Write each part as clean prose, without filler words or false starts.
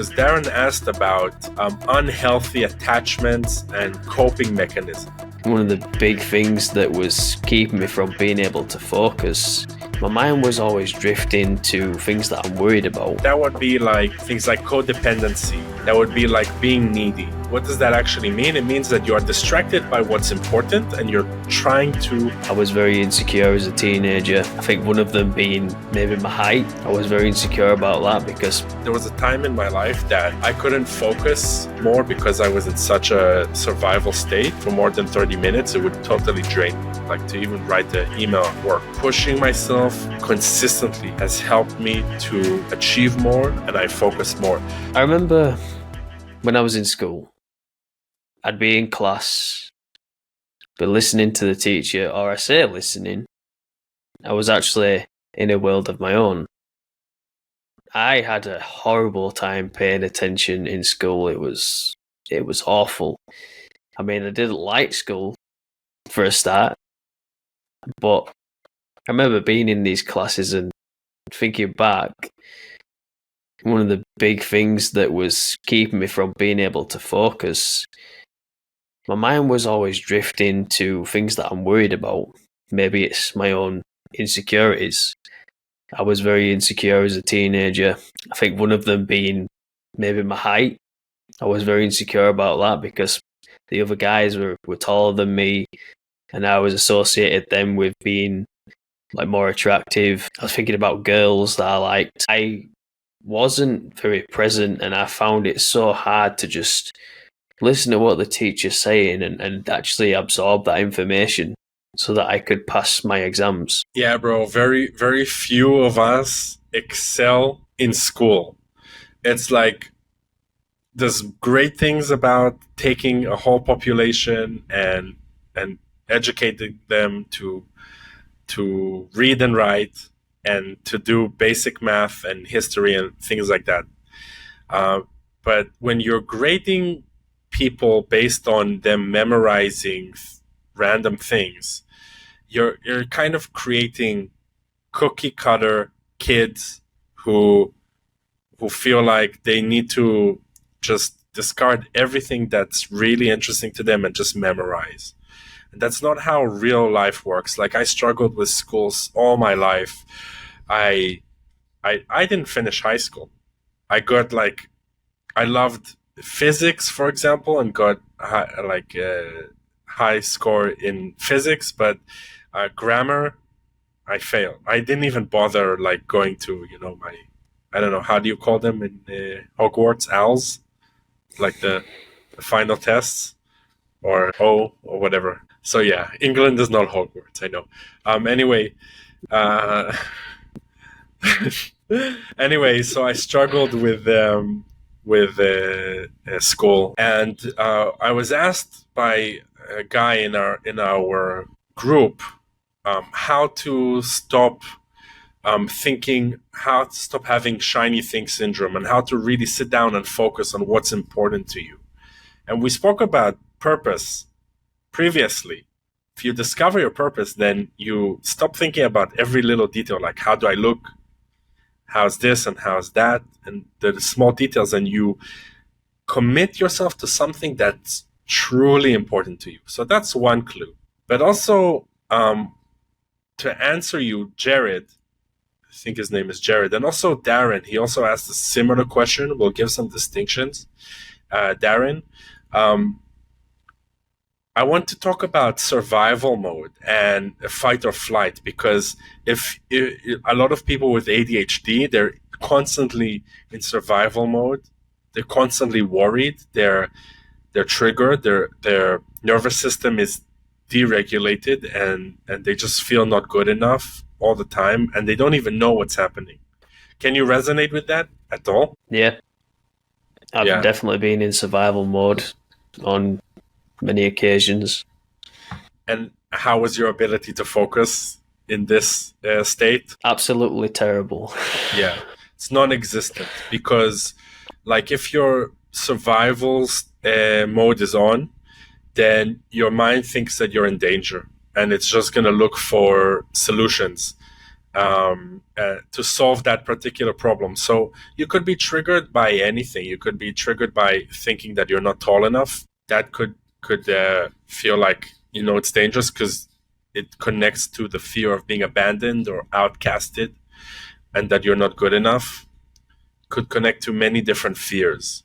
because Darren asked about unhealthy attachments and coping mechanisms. One of the big things that was keeping me from being able to focus, my mind was always drifting to things that I'm worried about. That would be like things like codependency. That would be like being needy. What does that actually mean? It means that you are distracted by what's important and you're trying to... I was very insecure as a teenager. I think one of them being maybe my height. I was very insecure about that because... There was a time in my life that I couldn't focus more because I was in such a survival state for more than 30 minutes. It would totally drain me. Like to even write the email at work. Pushing myself consistently has helped me to achieve more and I focus more. I remember when I was in school, I'd be in class, but listening to the teacher, or I say listening, I was actually in a world of my own. I had a horrible time paying attention in school. It was awful. I mean, I didn't like school for a start, but I remember being in these classes and thinking back, one of the big things that was keeping me from being able to focus, my mind was always drifting to things that I'm worried about. Maybe it's my own insecurities. I was very insecure as a teenager. I think one of them being maybe my height. I was very insecure about that because the other guys were taller than me and I was associated them with being like more attractive. I was thinking about girls that I liked. I wasn't very present and I found it so hard to just listen to what the teacher's saying and actually absorb that information so that I could pass my exams. Yeah, bro, very, very few of us excel in school. It's like there's great things about taking a whole population and educating them to read and write and to do basic math and history and things like that. But when you're grading people based on them memorizing random things, you're kind of creating cookie cutter kids who feel like they need to just discard everything that's really interesting to them and just memorize. And that's not how real life works. Like I struggled with schools all my life. I didn't finish high school. I loved physics, for example, and got high score in physics, but grammar, I failed. I didn't even bother like going to, I don't know, how do you call them in Hogwarts? ALS? Like the final tests or O or whatever. So yeah, England is not Hogwarts, I know. Anyway, so I struggled with school, and I was asked by a guy in our group how to stop how to stop having shiny thing syndrome and how to really sit down and focus on what's important to you. And we spoke about purpose previously. If you discover your purpose, then you stop thinking about every little detail, like how do I look, how's this and how's that, and the small details, and you commit yourself to something that's truly important to you. So that's one clue. But also, to answer you, Jared, I think his name is Jared, and also Darren, he also asked a similar question. We'll give some distinctions. Darren, I want to talk about survival mode and fight or flight, because if a lot of people with ADHD, they're constantly in survival mode. They're constantly worried. They're triggered. Their nervous system is deregulated, and they just feel not good enough all the time, and they don't even know what's happening. Can you resonate with that at all? Yeah. I've definitely been in survival mode on many occasions. And how was your ability to focus in this state? Absolutely terrible. Yeah, it's non-existent, because like if your survival mode is on, then your mind thinks that you're in danger and it's just going to look for solutions. to solve that particular problem. So you could be triggered by anything. You could be triggered by thinking that you're not tall enough. That could feel like, it's dangerous because it connects to the fear of being abandoned or outcasted, and that you're not good enough. Could connect to many different fears.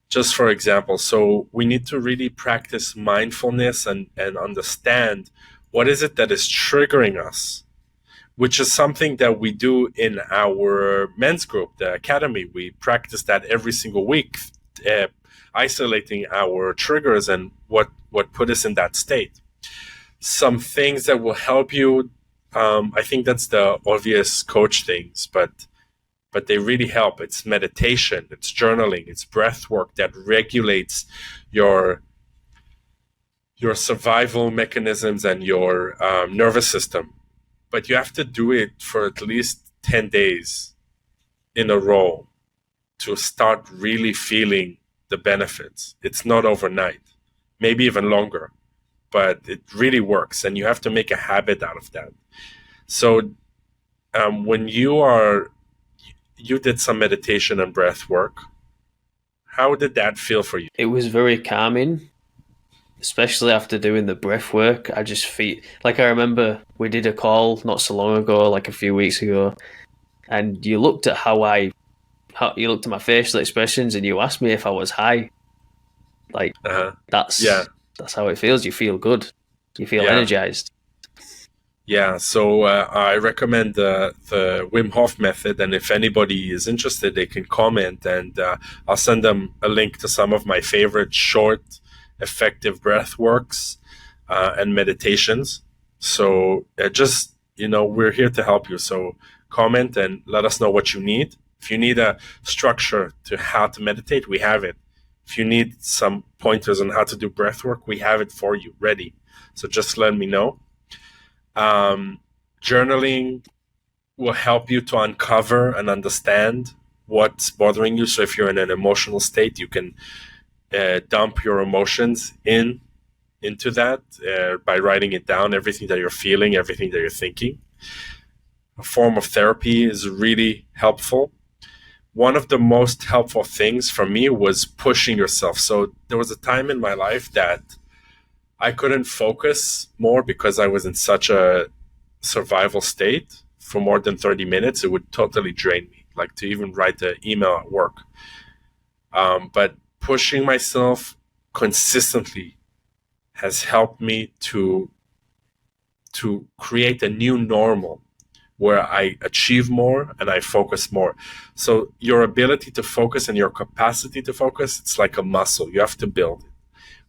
Just for example, so we need to really practice mindfulness and understand what is it that is triggering us, which is something that we do in our men's group, the academy. We practice that every single week, uh, isolating our triggers and what put us in that state. Some things that will help you. I think that's the obvious coach things, but they really help. It's meditation, it's journaling, it's breath work that regulates your survival mechanisms and your nervous system. But you have to do it for at least 10 days in a row to start really feeling the benefits. It's not overnight, maybe even longer, but it really works, and you have to make a habit out of that. So when you did some meditation and breath work, how did that feel for you? It was very calming, especially after doing the breath work. I just feel like I remember we did a call not so long ago, like a few weeks ago, and you looked at how you looked at my facial expressions, and you asked me if I was high. Like that's Yeah. that's how it feels. You feel good. You feel energized. Yeah, so I recommend the Wim Hof method, and if anybody is interested, they can comment, and I'll send them a link to some of my favorite short, effective breath works and meditations. So just, we're here to help you. So comment and let us know what you need. If you need a structure to how to meditate, we have it. If you need some pointers on how to do breath work, we have it for you ready. So just let me know. Journaling will help you to uncover and understand what's bothering you. So if you're in an emotional state, you can dump your emotions into that by writing it down, everything that you're feeling, everything that you're thinking. A form of therapy is really helpful. One of the most helpful things for me was pushing yourself. So there was a time in my life that I couldn't focus more because I was in such a survival state for more than 30 minutes. It would totally drain me, like to even write the email at work. But pushing myself consistently has helped me to create a new normal where I achieve more and I focus more. So your ability to focus and your capacity to focus, it's like a muscle. You have to build it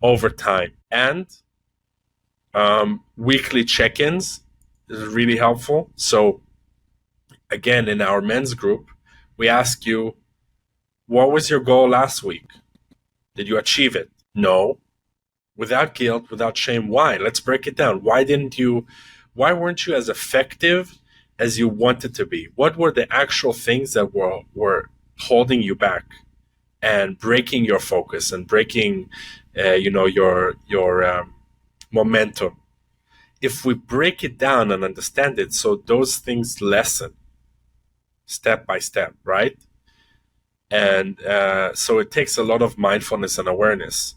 over time. And weekly check-ins is really helpful. So again, in our men's group, we ask you, what was your goal last week? Did you achieve it? No. Without guilt, without shame. Why? Let's break it down. Why weren't you as effective as you wanted to be? What were the actual things that were holding you back and breaking your focus and breaking, your momentum? If we break it down and understand it, so those things lessen step by step, right? And so it takes a lot of mindfulness and awareness.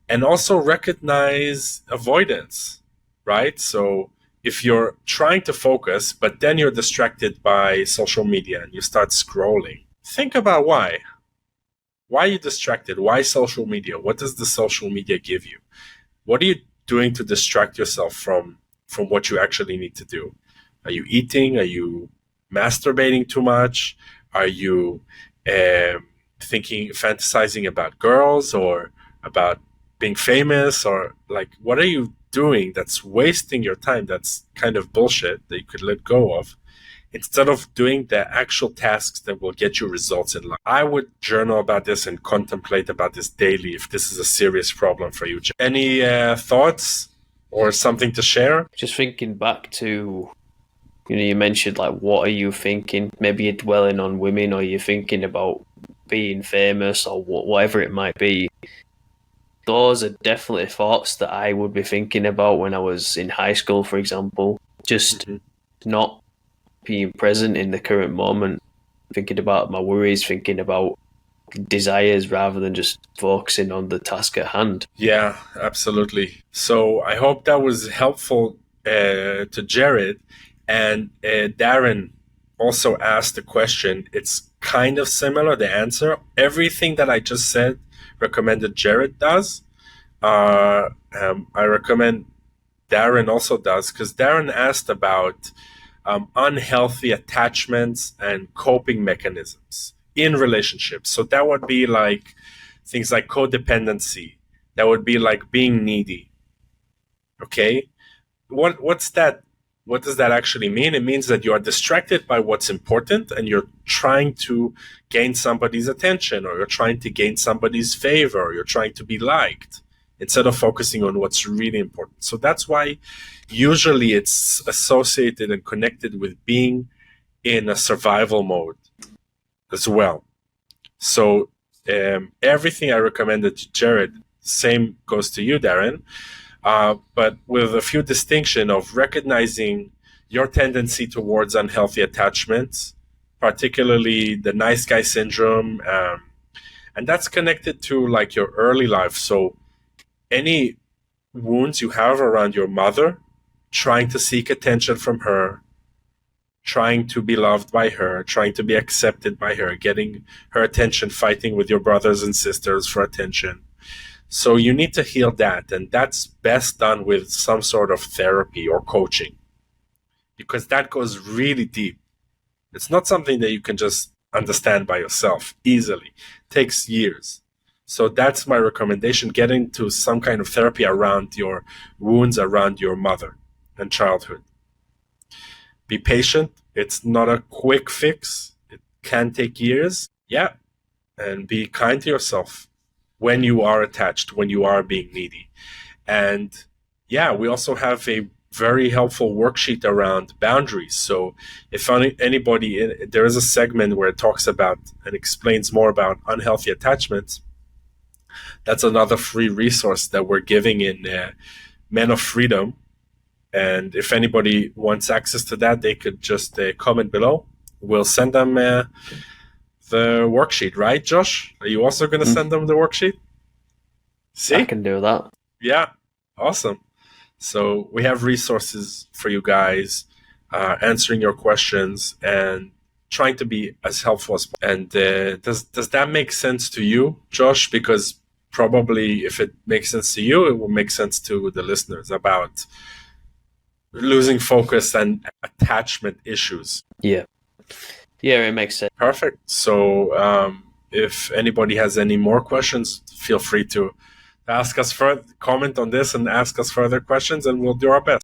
And also recognize avoidance, right? So if you're trying to focus, but then you're distracted by social media and you start scrolling, think about why. Why are you distracted? Why social media? What does the social media give you? What are you doing to distract yourself from what you actually need to do? Are you eating? Are you masturbating too much? Are you fantasizing about girls or about being famous? Or like, what are you doing that's wasting your time? That's kind of bullshit that you could let go of, instead of doing the actual tasks that will get you results in life. I would journal about this and contemplate about this daily if this is a serious problem for you. Any thoughts or something to share? Just thinking back to, you mentioned like, what are you thinking? Maybe you're dwelling on women, or you're thinking about being famous, or whatever it might be. Those are definitely thoughts that I would be thinking about when I was in high school, for example. Just not being present in the current moment, thinking about my worries, thinking about desires rather than just focusing on the task at hand. Yeah, absolutely. So I hope that was helpful to Jared. And Darren also asked a question. It's kind of similar, the answer. Everything that I just said, recommended Jared does. I recommend Darren also does, because Darren asked about unhealthy attachments and coping mechanisms in relationships. So that would be like things like codependency. That would be like being needy. Okay, what's that? What does that actually mean? It means that you are distracted by what's important and you're trying to gain somebody's attention, or you're trying to gain somebody's favor, or you're trying to be liked instead of focusing on what's really important. So that's why usually it's associated and connected with being in a survival mode as well. So everything I recommended to Jared, same goes to you, Darren, but with a few distinction of recognizing your tendency towards unhealthy attachments, particularly the nice guy syndrome, and that's connected to like your early life. So any wounds you have around your mother, trying to seek attention from her, trying to be loved by her, trying to be accepted by her, getting her attention, fighting with your brothers and sisters for attention. So you need to heal that, and that's best done with some sort of therapy or coaching, because that goes really deep. It's not something that you can just understand by yourself easily. It takes years. So that's my recommendation. Get into some kind of therapy around your wounds around your mother and childhood. Be patient. It's not a quick fix. It can take years. Yeah. And be kind to yourself when you are attached, when you are being needy. And yeah, we also have a very helpful worksheet around boundaries. So if anybody, there is a segment where it talks about and explains more about unhealthy attachments. That's another free resource that we're giving in Men of Freedom. And if anybody wants access to that, they could just comment below. We'll send them the worksheet, right, Josh? Are you also going to send them the worksheet? See? I can do that. Yeah, awesome. So we have resources for you guys, answering your questions and trying to be as helpful as possible. And does that make sense to you, Josh? Because probably if it makes sense to you, it will make sense to the listeners about losing focus and attachment issues. Yeah, it makes sense. Perfect. So if anybody has any more questions, feel free to ask us further, comment on this and ask us further questions, and we'll do our best.